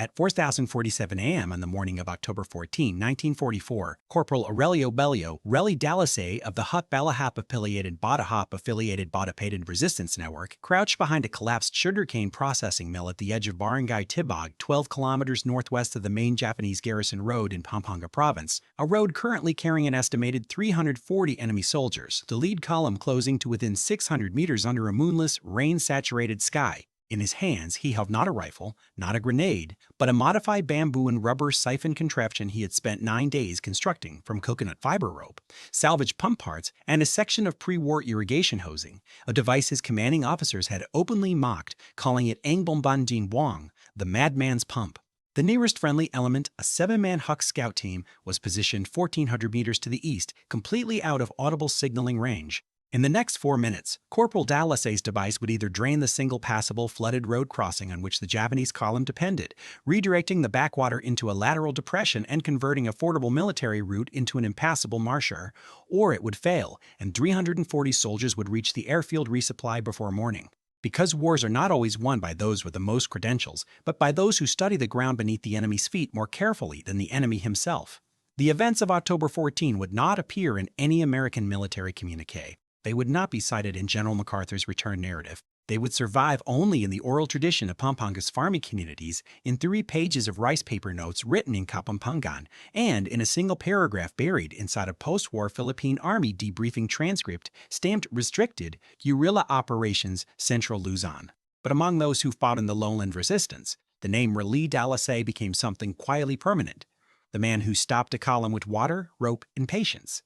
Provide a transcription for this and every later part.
At 4:47 a.m. on the morning of October 14, 1944, Corporal Aurelio Bellio, Relly Dallasay of the Hut Balahap-affiliated Batahap-affiliated Batapated Resistance Network, crouched behind a collapsed sugarcane processing mill at the edge of Barangay Tibag, 12 kilometers northwest of the main Japanese garrison road in Pampanga Province, a road currently carrying an estimated 340 enemy soldiers, the lead column closing to within 600 meters under a moonless, rain-saturated sky. In his hands, he held not a rifle, not a grenade, but a modified bamboo and rubber siphon contraption he had spent 9 days constructing from coconut fiber rope, salvage pump parts, and a section of pre-war irrigation hosing, a device his commanding officers had openly mocked, calling it Angbombanjin Buang, the madman's pump. The nearest friendly element, a 7-man Hux scout team, was positioned 1,400 meters to the east, completely out of audible signaling range. In the next 4 minutes, Corporal Dallasay's device would either drain the single passable flooded road crossing on which the Japanese column depended, redirecting the backwater into a lateral depression and converting a fordable military route into an impassable marsher, or it would fail, and 340 soldiers would reach the airfield resupply before morning. Because wars are not always won by those with the most credentials, but by those who study the ground beneath the enemy's feet more carefully than the enemy himself. The events of October 14 would not appear in any American military communique. They would not be cited in General MacArthur's return narrative. They would survive only in the oral tradition of Pampanga's farming communities, in 3 pages of rice paper notes written in Kapampangan, and in a single paragraph buried inside a post-war Philippine Army debriefing transcript stamped Restricted, Guerrilla Operations, Central Luzon. But among those who fought in the lowland resistance, the name Relly Dallasay became something quietly permanent. The man who stopped a column with water, rope, and patience.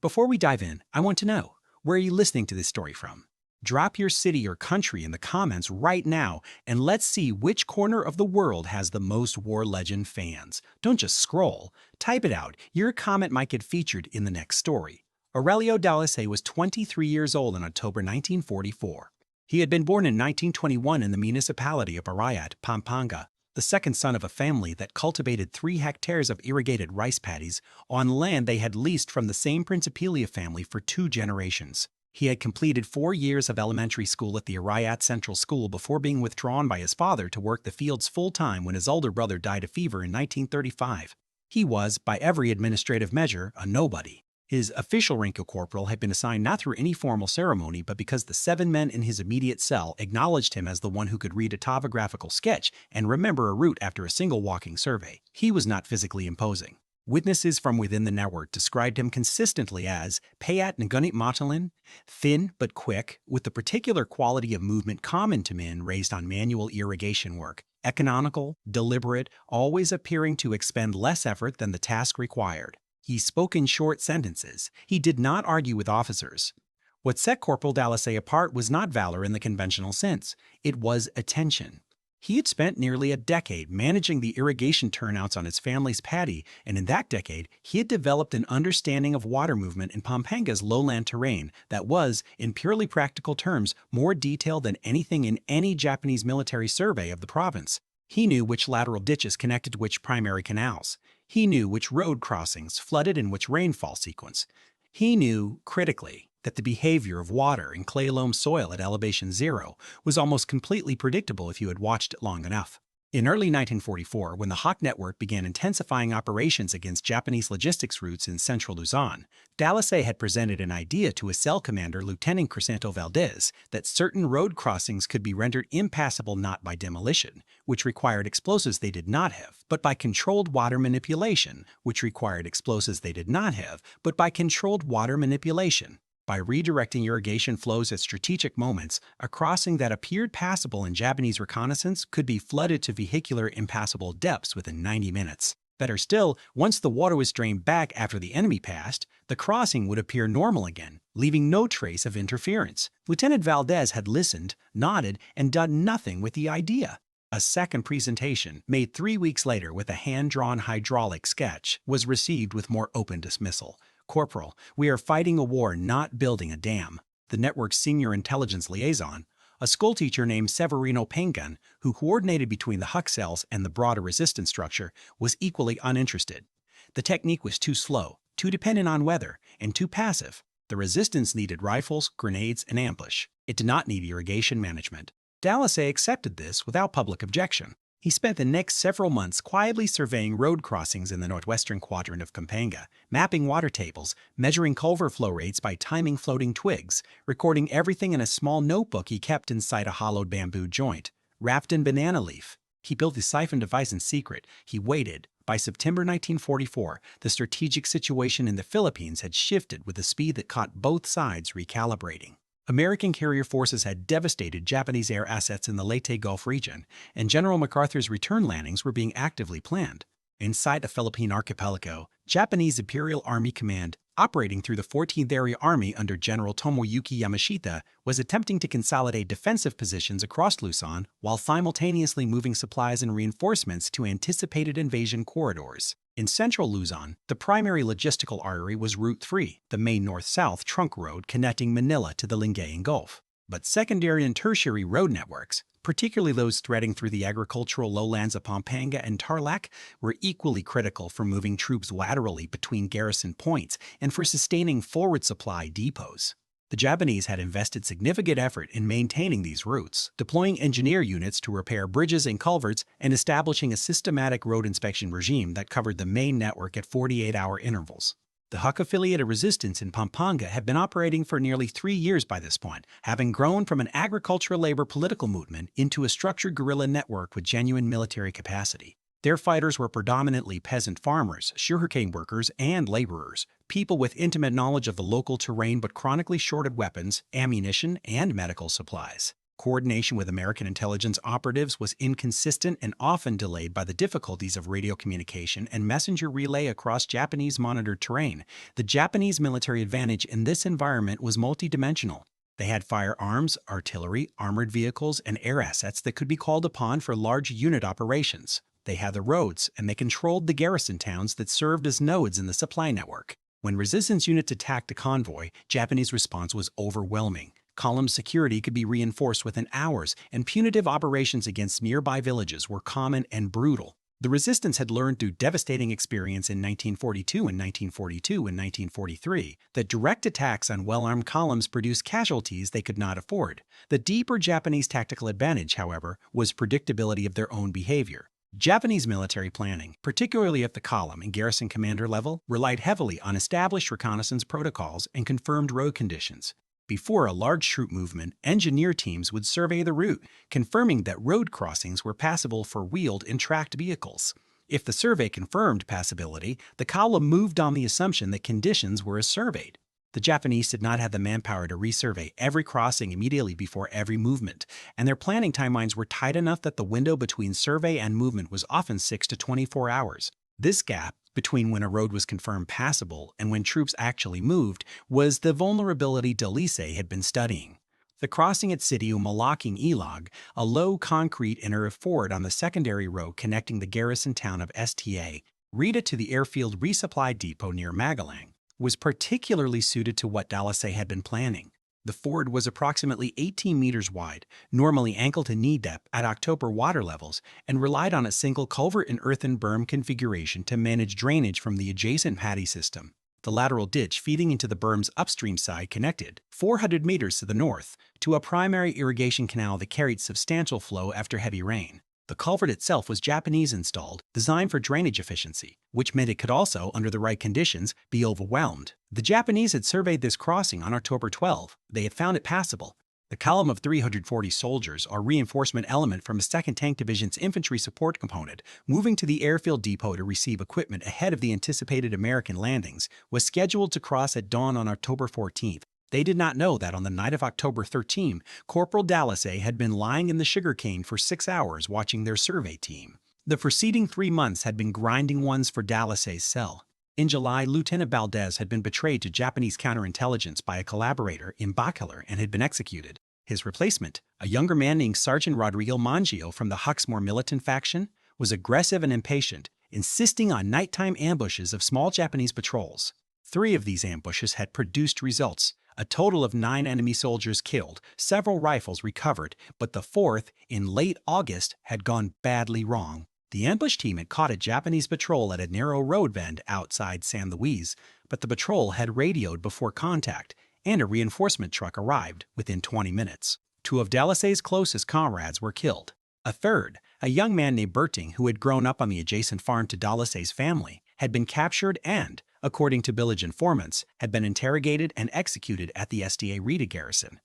Before we dive in, I want to know, where are you listening to this story from? Drop your city or country in the comments right now, and let's see which corner of the world has the most war legend fans. Don't just scroll. Type it out. Your comment might get featured in the next story. Aurelio Dallasay was 23 years old in October 1944. He had been born in 1921 in the municipality of Arayat, Pampanga, the second son of a family that cultivated 3 hectares of irrigated rice paddies on land they had leased from the same Principalia family for 2 generations. He had completed 4 years of elementary school at the Arayat Central School before being withdrawn by his father to work the fields full-time when his older brother died of fever in 1935. He was, by every administrative measure, a nobody. His official rank of corporal had been assigned not through any formal ceremony, but because the 7 men in his immediate cell acknowledged him as the one who could read a topographical sketch and remember a route after a single walking survey. He was not physically imposing. Witnesses from within the network described him consistently as payat ngunit matalin, thin but quick, with the particular quality of movement common to men raised on manual irrigation work, economical, deliberate, always appearing to expend less effort than the task required. He spoke in short sentences. He did not argue with officers. What set Corporal Dallasay apart was not valor in the conventional sense. It was attention. He had spent nearly a decade managing the irrigation turnouts on his family's paddy, and in that decade, he had developed an understanding of water movement in Pampanga's lowland terrain that was, in purely practical terms, more detailed than anything in any Japanese military survey of the province. He knew which lateral ditches connected to which primary canals. He knew which road crossings flooded in which rainfall sequence. He knew, critically, that the behavior of water in clay loam soil at elevation 0 was almost completely predictable if you had watched it long enough. In early 1944, when the Hawk Network began intensifying operations against Japanese logistics routes in central Luzon, Dallasay had presented an idea to his cell commander, Lieutenant Crisanto Valdez, that certain road crossings could be rendered impassable not by demolition, which required explosives they did not have, but by controlled water manipulation, which required explosives they did not have, but by controlled water manipulation. By redirecting irrigation flows at strategic moments, a crossing that appeared passable in Japanese reconnaissance could be flooded to vehicular impassable depths within 90 minutes. Better still, once the water was drained back after the enemy passed, the crossing would appear normal again, leaving no trace of interference. Lieutenant Valdez had listened, nodded, and done nothing with the idea. A second presentation, made 3 weeks later with a hand-drawn hydraulic sketch, was received with more open dismissal. Corporal, we are fighting a war, not building a dam. The network's senior intelligence liaison, a schoolteacher named Severino Pangan, who coordinated between the Hux cells and the broader resistance structure, was equally uninterested. The technique was too slow, too dependent on weather, and too passive. The resistance needed rifles, grenades, and ambush. It did not need irrigation management. Dallasay accepted this without public objection. He spent the next several months quietly surveying road crossings in the northwestern quadrant of Pampanga, mapping water tables, measuring culvert flow rates by timing floating twigs, recording everything in a small notebook he kept inside a hollowed bamboo joint, wrapped in banana leaf. He built the siphon device in secret. He waited. By September 1944, the strategic situation in the Philippines had shifted with a speed that caught both sides recalibrating. American carrier forces had devastated Japanese air assets in the Leyte Gulf region, and General MacArthur's return landings were being actively planned. Inside the Philippine archipelago, Japanese Imperial Army Command, operating through the 14th Area Army under General Tomoyuki Yamashita, was attempting to consolidate defensive positions across Luzon while simultaneously moving supplies and reinforcements to anticipated invasion corridors. In central Luzon, the primary logistical artery was Route 3, the main north-south trunk road connecting Manila to the Lingayen Gulf. But secondary and tertiary road networks, particularly those threading through the agricultural lowlands of Pampanga and Tarlac, were equally critical for moving troops laterally between garrison points and for sustaining forward supply depots. The Japanese had invested significant effort in maintaining these routes, deploying engineer units to repair bridges and culverts, and establishing a systematic road inspection regime that covered the main network at 48-hour intervals. The Huk-affiliated resistance in Pampanga had been operating for nearly 3 years by this point, having grown from an agricultural labor political movement into a structured guerrilla network with genuine military capacity. Their fighters were predominantly peasant farmers, sugarcane workers, and laborers, people with intimate knowledge of the local terrain but chronically shorted weapons, ammunition, and medical supplies. Coordination with American intelligence operatives was inconsistent and often delayed by the difficulties of radio communication and messenger relay across Japanese-monitored terrain. The Japanese military advantage in this environment was multidimensional. They had firearms, artillery, armored vehicles, and air assets that could be called upon for large unit operations. They had the roads, and they controlled the garrison towns that served as nodes in the supply network. When resistance units attacked a convoy, Japanese response was overwhelming. Column security could be reinforced within hours, and punitive operations against nearby villages were common and brutal. The resistance had learned through devastating experience in 1942 and 1943 that direct attacks on well-armed columns produced casualties they could not afford. The deeper Japanese tactical advantage, however, was predictability of their own behavior. Japanese military planning, particularly at the column and garrison commander level, relied heavily on established reconnaissance protocols and confirmed road conditions. Before a large troop movement, engineer teams would survey the route, confirming that road crossings were passable for wheeled and tracked vehicles. If the survey confirmed passability, the column moved on the assumption that conditions were as surveyed. The Japanese did not have the manpower to resurvey every crossing immediately before every movement, and their planning timelines were tight enough that the window between survey and movement was often 6 to 24 hours. This gap, between when a road was confirmed passable and when troops actually moved, was the vulnerability Delisle had been studying. The crossing at Sitio Malaking Ilog, a low concrete inner ford on the secondary road connecting the garrison town of Sta. Rita to the airfield resupply depot near Magalang, was particularly suited to what Delisle had been planning. The ford was approximately 18 meters wide, normally ankle to knee depth at October water levels, and relied on a single culvert and earthen berm configuration to manage drainage from the adjacent paddy system. The lateral ditch feeding into the berm's upstream side connected, 400 meters to the north, to a primary irrigation canal that carried substantial flow after heavy rain. The culvert itself was Japanese installed, designed for drainage efficiency, which meant it could also, under the right conditions, be overwhelmed. The Japanese had surveyed this crossing on October 12. They had found it passable. The column of 340 soldiers, or reinforcement element from a 2nd Tank Division's infantry support component, moving to the airfield depot to receive equipment ahead of the anticipated American landings, was scheduled to cross at dawn on October 14th. They did not know that on the night of October 13, Corporal Delisle had been lying in the sugarcane for 6 hours watching their survey team. The preceding 3 months had been grinding ones for Delisle's cell. In July, Lieutenant Valdez had been betrayed to Japanese counterintelligence by a collaborator in Bacalar and had been executed. His replacement, a younger man named Sergeant Rodrigo Mangio from the Huk's more militant faction, was aggressive and impatient, insisting on nighttime ambushes of small Japanese patrols. 3 of these ambushes had produced results. A total of 9 enemy soldiers killed, several rifles recovered, but the 4th, in late August, had gone badly wrong. The ambush team had caught a Japanese patrol at a narrow road bend outside San Luis, but the patrol had radioed before contact, and a reinforcement truck arrived within 20 minutes. 2 of Delisle's closest comrades were killed. A third, A young man named Berting, who had grown up on the adjacent farm to Dalasay's family, had been captured and, according to village informants, had been interrogated and executed at the SDA Rita garrison.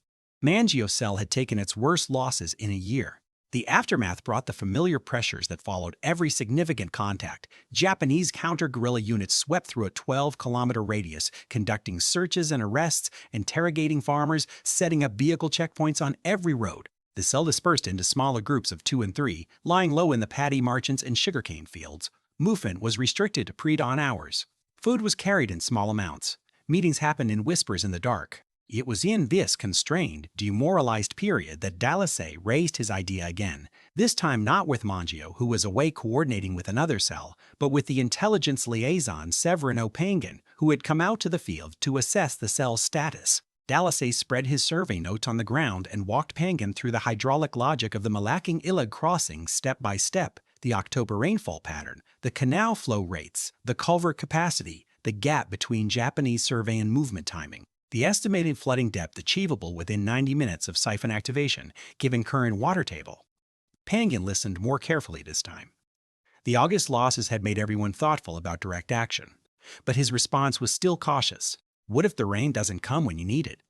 Mangio's cell had taken its worst losses in a year. The aftermath brought the familiar pressures that followed every significant contact. Japanese counter-guerrilla units swept through a 12-kilometer radius, conducting searches and arrests, interrogating farmers, setting up vehicle checkpoints on every road. The cell dispersed into smaller groups of 2 and 3, lying low in the paddy marchants and sugarcane fields. Movement was restricted to pre-dawn hours. Food was carried in small amounts. Meetings happened in whispers in the dark. It was in this constrained, demoralized period that Dalasay raised his idea again, this time not with Mangio, who was away coordinating with another cell, but with the intelligence liaison Severino Pangan, who had come out to the field to assess the cell's status. Dalasay spread his survey notes on the ground and walked Pangan through the hydraulic logic of the Malaking Ilag crossing step by step, the October rainfall pattern, the canal flow rates, the culvert capacity, the gap between Japanese survey and movement timing, the estimated flooding depth achievable within 90 minutes of siphon activation, given current water table. Pangan listened more carefully this time. The August losses had made everyone thoughtful about direct action. But his response was still cautious. What if the rain doesn't come when you need it?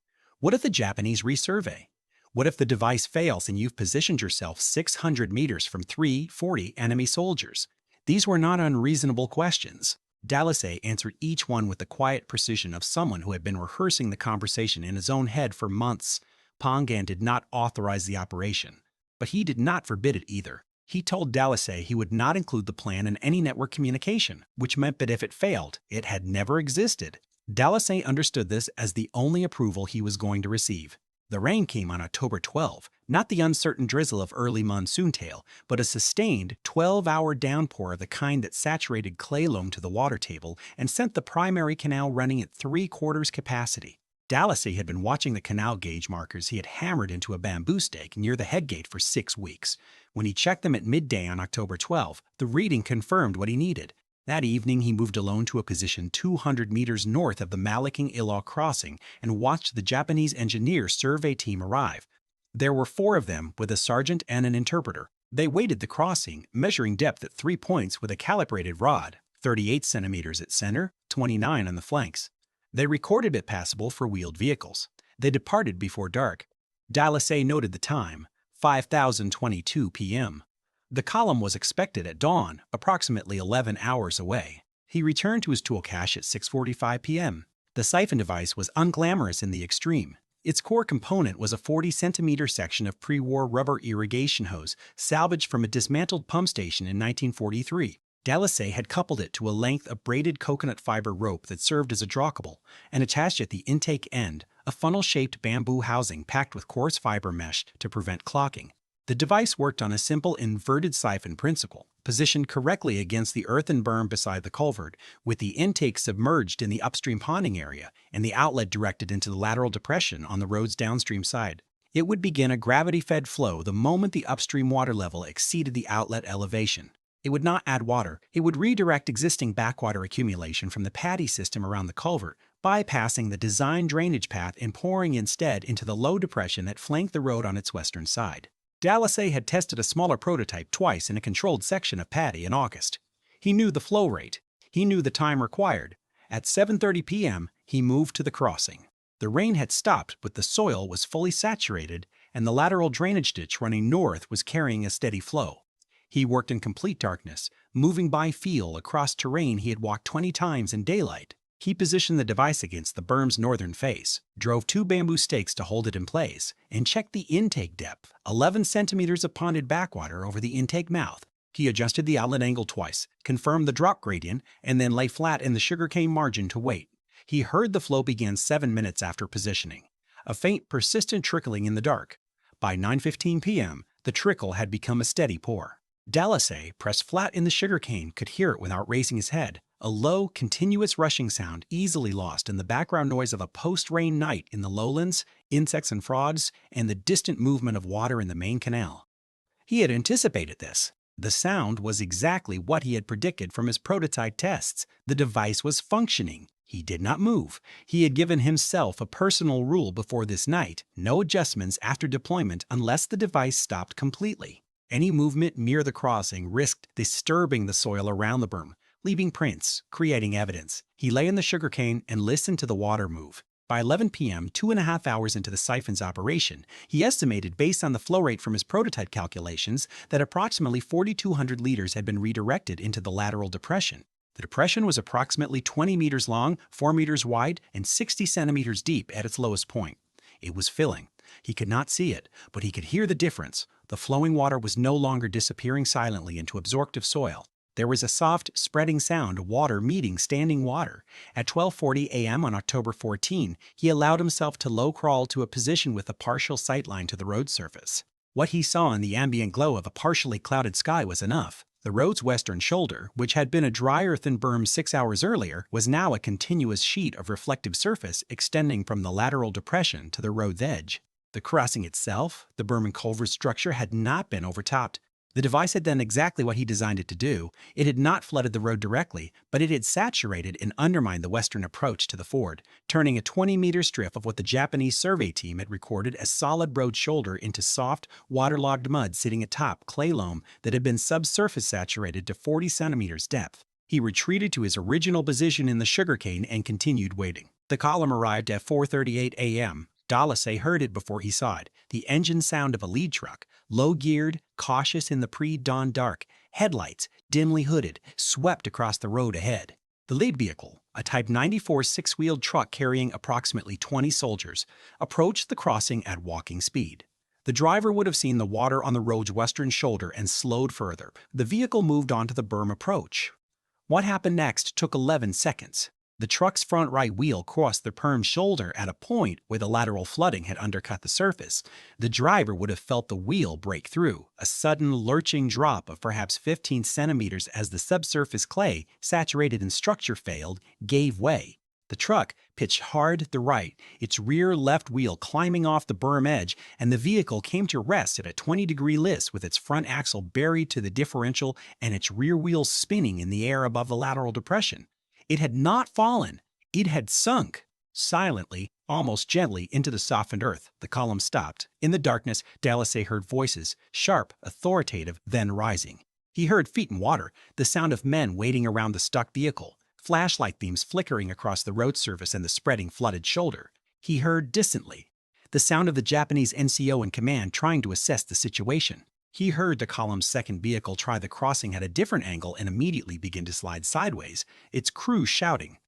What if the Japanese resurvey? What if the device fails and you've positioned yourself 600 meters from 340 enemy soldiers? These were not unreasonable questions. Dalasay answered each one with the quiet precision of someone who had been rehearsing the conversation in his own head for months. Pangan did not authorize the operation, but he did not forbid it either. He told Dalasay he would not include the plan in any network communication, which meant that if it failed, it had never existed. Dalasay understood this as the only approval he was going to receive. The rain came on October 12, not the uncertain drizzle of early monsoon tail, but a sustained 12-hour downpour of the kind that saturated clay loam to the water table and sent the primary canal running at 3/4 capacity. Dalasay had been watching the canal gauge markers he had hammered into a bamboo stake near the head gate for 6 weeks. When he checked them at midday on October 12, the reading confirmed what he needed. That evening, he moved alone to a position 200 meters north of the Malaking Ilag crossing and watched the Japanese engineer survey team arrive. There were 4 of them, with a sergeant and an interpreter. They weighted the crossing, measuring depth at 3 points with a calibrated rod, 38 centimeters at center, 29 on the flanks. They recorded it passable for wheeled vehicles. They departed before dark. Dalasay noted the time, 5:22 p.m. The column was expected at dawn, approximately 11 hours away. He returned to his tool cache at 6:45 p.m. The siphon device was unglamorous in the extreme. Its core component was a 40-centimeter section of pre-war rubber irrigation hose salvaged from a dismantled pump station in 1943. Dalasay had coupled it to a length of braided coconut fiber rope that served as a drawcable, and attached at the intake end a funnel-shaped bamboo housing packed with coarse fiber mesh to prevent clocking. The device worked on a simple inverted siphon principle, positioned correctly against the earthen berm beside the culvert, with the intake submerged in the upstream ponding area and the outlet directed into the lateral depression on the road's downstream side. It would begin a gravity-fed flow the moment the upstream water level exceeded the outlet elevation. It would not add water. It would redirect existing backwater accumulation from the paddy system around the culvert, bypassing the designed drainage path and pouring instead into the low depression that flanked the road on its western side. Dalasay had tested a smaller prototype twice in a controlled section of paddy in August. He knew the flow rate. He knew the time required. At 7:30 p.m., he moved to the crossing. The rain had stopped, but the soil was fully saturated, and the lateral drainage ditch running north was carrying a steady flow. He worked in complete darkness, moving by feel across terrain he had walked 20 times in daylight. He positioned the device against the berm's northern face, drove 2 bamboo stakes to hold it in place, and checked the intake depth, 11 centimeters of ponded backwater over the intake mouth. He adjusted the outlet angle twice, confirmed the drop gradient, and then lay flat in the sugarcane margin to wait. He heard the flow begin 7 minutes after positioning, a faint, persistent trickling in the dark. By 9:15 p.m., the trickle had become a steady pour. Dalasay, pressed flat in the sugarcane, could hear it without raising his head, a low, continuous rushing sound easily lost in the background noise of a post-rain night in the lowlands, insects and frogs, and the distant movement of water in the main canal. He had anticipated this. The sound was exactly what he had predicted from his prototype tests. The device was functioning. He did not move. He had given himself a personal rule before this night: no adjustments after deployment unless the device stopped completely. Any movement near the crossing risked disturbing the soil around the berm, leaving prints, creating evidence. He lay in the sugarcane and listened to the water move. By 11 p.m., 2.5 hours into the siphon's operation, he estimated, based on the flow rate from his prototype calculations, that approximately 4,200 liters had been redirected into the lateral depression. The depression was approximately 20 meters long, 4 meters wide, and 60 centimeters deep at its lowest point. It was filling. He could not see it, but he could hear the difference. The flowing water was no longer disappearing silently into absorptive soil. There was a soft, spreading sound of water meeting standing water. At 12:40 a.m. on October 14, he allowed himself to low crawl to a position with a partial sightline to the road surface. What he saw in the ambient glow of a partially clouded sky was enough. The road's western shoulder, which had been a dry earthen berm 6 hours earlier, was now a continuous sheet of reflective surface extending from the lateral depression to the road's edge. The crossing itself, the berm and culvert structure, had not been overtopped. The device had done exactly what he designed it to do. It had not flooded the road directly, but it had saturated and undermined the western approach to the ford, turning a 20-meter strip of what the Japanese survey team had recorded as solid road shoulder into soft, waterlogged mud sitting atop clay loam that had been subsurface saturated to 40 centimeters depth. He retreated to his original position in the sugarcane and continued waiting. The column arrived at 4:38 a.m. WWII heard it before he saw it, the engine sound of a lead truck, low-geared, cautious in the pre-dawn dark, headlights, dimly hooded, swept across the road ahead. The lead vehicle, a Type 94 six-wheeled truck carrying approximately 20 soldiers, approached the crossing at walking speed. The driver would have seen the water on the road's western shoulder and slowed further. The vehicle moved on to the berm approach. What happened next took 11 seconds. The truck's front right wheel crossed the berm's shoulder at a point where the lateral flooding had undercut the surface. The driver would have felt the wheel break through, a sudden lurching drop of perhaps 15 centimeters as the subsurface clay, saturated in structure failed, gave way. The truck pitched hard to the right, its rear left wheel climbing off the berm edge, and the vehicle came to rest at a 20-degree list with its front axle buried to the differential and its rear wheel spinning in the air above the lateral depression. It had not fallen. It had sunk. Silently, almost gently, into the softened earth. The column stopped. In the darkness, WWII heard voices, sharp, authoritative, then rising. He heard feet in water, the sound of men waiting around the stuck vehicle, flashlight beams flickering across the road surface and the spreading flooded shoulder. He heard distantly the sound of the Japanese NCO in command trying to assess the situation. He heard the column's second vehicle try the crossing at a different angle and immediately begin to slide sideways, its crew shouting,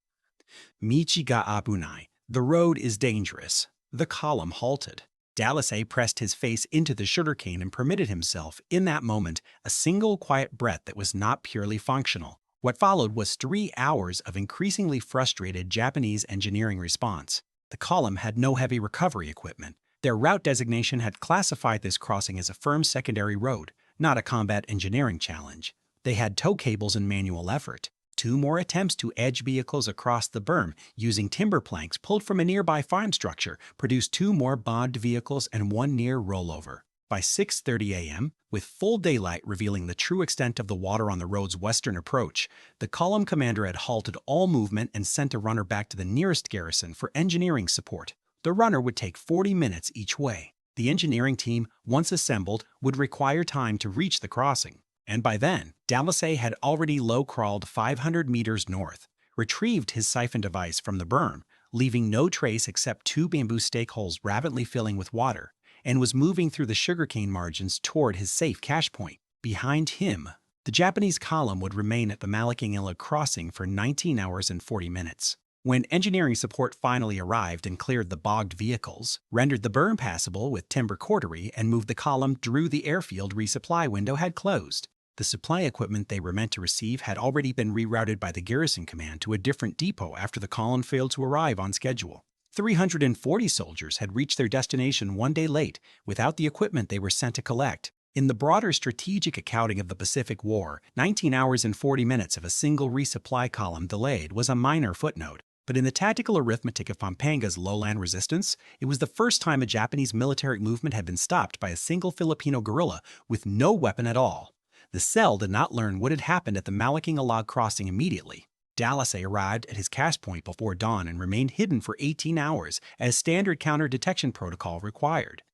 "Michi ga abunai, the road is dangerous." The column halted. WWII pressed his face into the sugarcane and permitted himself, in that moment, a single quiet breath that was not purely functional. What followed was 3 hours of increasingly frustrated Japanese engineering response. The column had no heavy recovery equipment. Their route designation had classified this crossing as a firm secondary road, not a combat engineering challenge. They had tow cables and manual effort. 2 more attempts to edge vehicles across the berm using timber planks pulled from a nearby farm structure produced 2 more bogged vehicles and 1 near rollover. By 6:30 a.m., with full daylight revealing the true extent of the water on the road's western approach, the column commander had halted all movement and sent a runner back to the nearest garrison for engineering support. The runner would take 40 minutes each way. The engineering team, once assembled, would require time to reach the crossing. And by then, WWII had already low-crawled 500 meters north, retrieved his siphon device from the berm, leaving no trace except 2 bamboo stake holes rapidly filling with water, and was moving through the sugarcane margins toward his safe cache point. Behind him, the Japanese column would remain at the Malakangila crossing for 19 hours and 40 minutes. When engineering support finally arrived and cleared the bogged vehicles, rendered the berm passable with timber cordery, and moved the column through the airfield resupply window had closed. The supply equipment they were meant to receive had already been rerouted by the garrison command to a different depot after the column failed to arrive on schedule. 340 soldiers had reached their destination 1 day late without the equipment they were sent to collect. In the broader strategic accounting of the Pacific War, 19 hours and 40 minutes of a single resupply column delayed was a minor footnote. But in the tactical arithmetic of Pampanga's lowland resistance, it was the first time a Japanese military movement had been stopped by a single Filipino guerrilla with no weapon at all. The cell did not learn what had happened at the Malakangila crossing immediately. WWII arrived at his cache point before dawn and remained hidden for 18 hours, as standard counter-detection protocol required.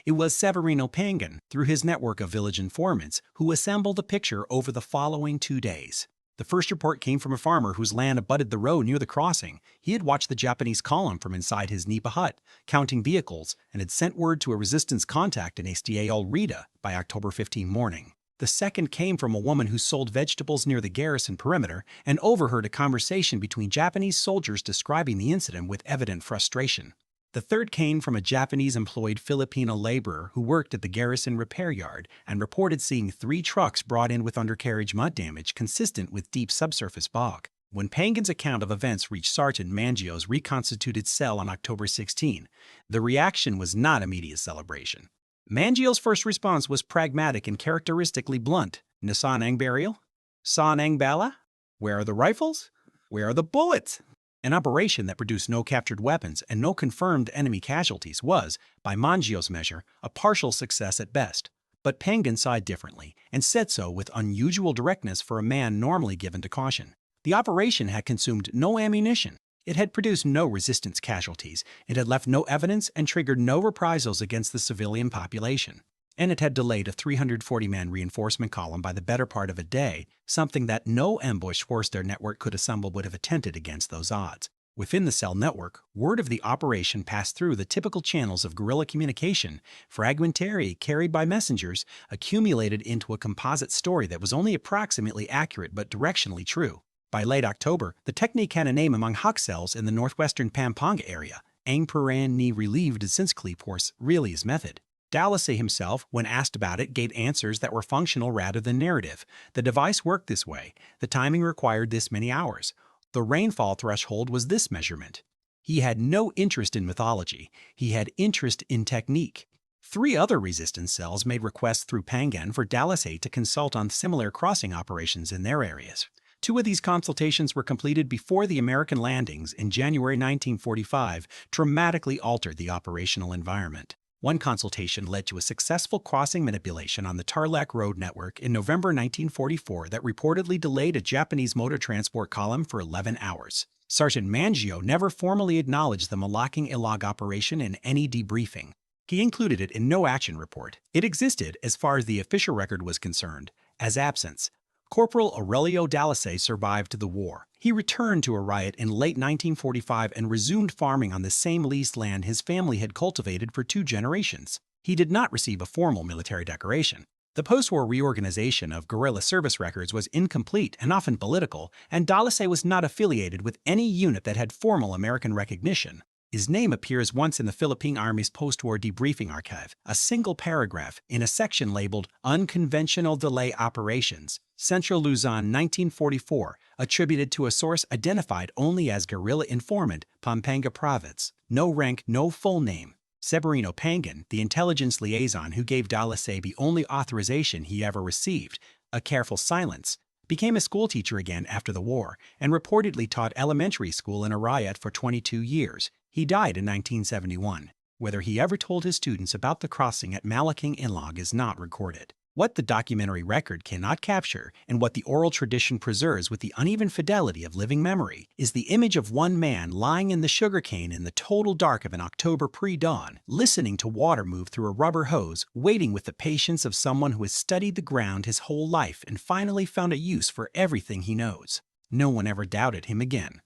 It was Severino Pangan, through his network of village informants, who assembled the picture over the following 2 days. The first report came from a farmer whose land abutted the road near the crossing. He had watched the Japanese column from inside his nipa hut, counting vehicles, and had sent word to a resistance contact in Estial Rita by October 15 morning. The second came from a woman who sold vegetables near the garrison perimeter and overheard a conversation between Japanese soldiers describing the incident with evident frustration. The third came from a Japanese-employed Filipino laborer who worked at the garrison repair yard and reported seeing 3 trucks brought in with undercarriage mud damage consistent with deep subsurface bog. When Pangan's account of events reached Sergeant Mangio's reconstituted cell on October 16, the reaction was not immediate celebration. Mangio's first response was pragmatic and characteristically blunt. "Nasan ang burial? Saan ang bala? Where are the rifles? Where are the bullets?" An operation that produced no captured weapons and no confirmed enemy casualties was, by Mangio's measure, a partial success at best. But Pangan saw it differently, and said so with unusual directness for a man normally given to caution. The operation had consumed no ammunition. It had produced no resistance casualties. It had left no evidence and triggered no reprisals against the civilian population. And it had delayed a 340-man reinforcement column by the better part of a day, something that no ambushed Forster network could assemble would have attempted against those odds. Within the cell network, word of the operation passed through the typical channels of guerrilla communication, fragmentary carried by messengers, accumulated into a composite story that was only approximately accurate but directionally true. By late October, the technique had a name among Hawk cells in the northwestern Pampanga area. Ang Paran ni relieved since Clepor's really his method. Dallasay himself, when asked about it, gave answers that were functional rather than narrative. The device worked this way. The timing required this many hours. The rainfall threshold was this measurement. He had no interest in mythology. He had interest in technique. 3 other resistance cells made requests through Pangan for Dallasay to consult on similar crossing operations in their areas. 2 of these consultations were completed before the American landings in January 1945 dramatically altered the operational environment. One consultation led to a successful crossing manipulation on the Tarlac Road network in November 1944 that reportedly delayed a Japanese motor transport column for 11 hours. Sergeant Mangio never formally acknowledged the Malaking Ilog operation in any debriefing. He included it in no action report. It existed, as far as the official record was concerned, as absence. Corporal Aurelio Dallasay survived the war. He returned to Arayat in late 1945 and resumed farming on the same leased land his family had cultivated for 2 generations. He did not receive a formal military decoration. The post-war reorganization of guerrilla service records was incomplete and often political, and Dallasay was not affiliated with any unit that had formal American recognition. His name appears once in the Philippine Army's post-war debriefing archive, a single paragraph in a section labeled Unconventional Delay Operations, Central Luzon 1944, attributed to a source identified only as guerrilla informant, Pampanga Province. No rank, no full name. Severino Pangan, the intelligence liaison who gave Dallasay the only authorization he ever received, a careful silence, became a schoolteacher again after the war and reportedly taught elementary school in Arayat for 22 years. He died in 1971. Whether he ever told his students about the crossing at Malaking Ilog is not recorded. What the documentary record cannot capture, and what the oral tradition preserves with the uneven fidelity of living memory, is the image of one man lying in the sugarcane in the total dark of an October pre-dawn, listening to water move through a rubber hose, waiting with the patience of someone who has studied the ground his whole life and finally found a use for everything he knows. No one ever doubted him again.